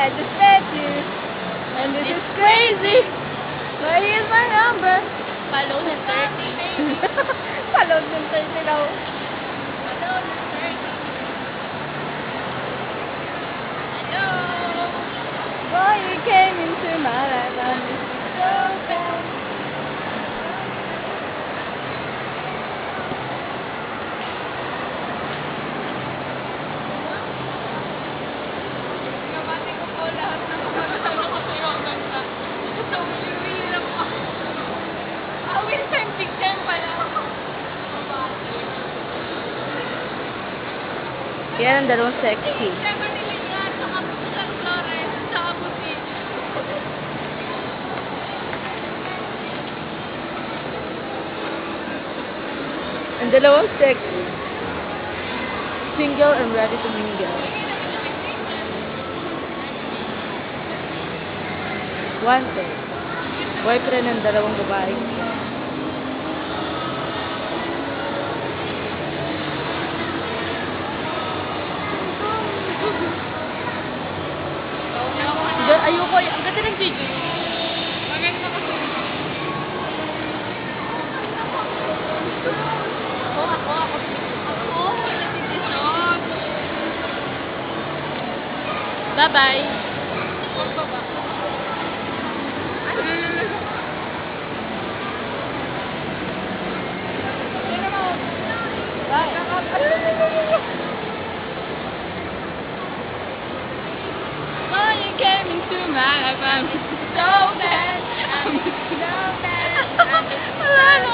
I just met you. And this is crazy. Why is my number? Follow ng 30. Follow ng 30 daw. Follow ng 30. Hello. Boy, you came into my life and this is so bad. Nabati ko po lahat ng mga kasama ko sa iyo hanggang sa uwi na po. Will time, big time pala. Yan ang dalawang sexy. Never niliyan sa Kapusan Flores sa Abuti. Ang dalawang sexy. Single and ready to mingle. Wanted. Boyfriend ng dalawang babae. Ayoko, ang ganda ng Gigi. Maganda kasi. Ako. Bye-bye. Oh, you came into my life. I'm so bad. I'm so bad. Wala no.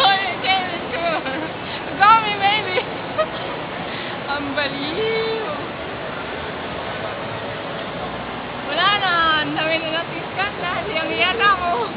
Oh, you came into my life. Got me, baby. Ang baliw. Wala na. Ang dami na natin skandal. Yang iyan ako.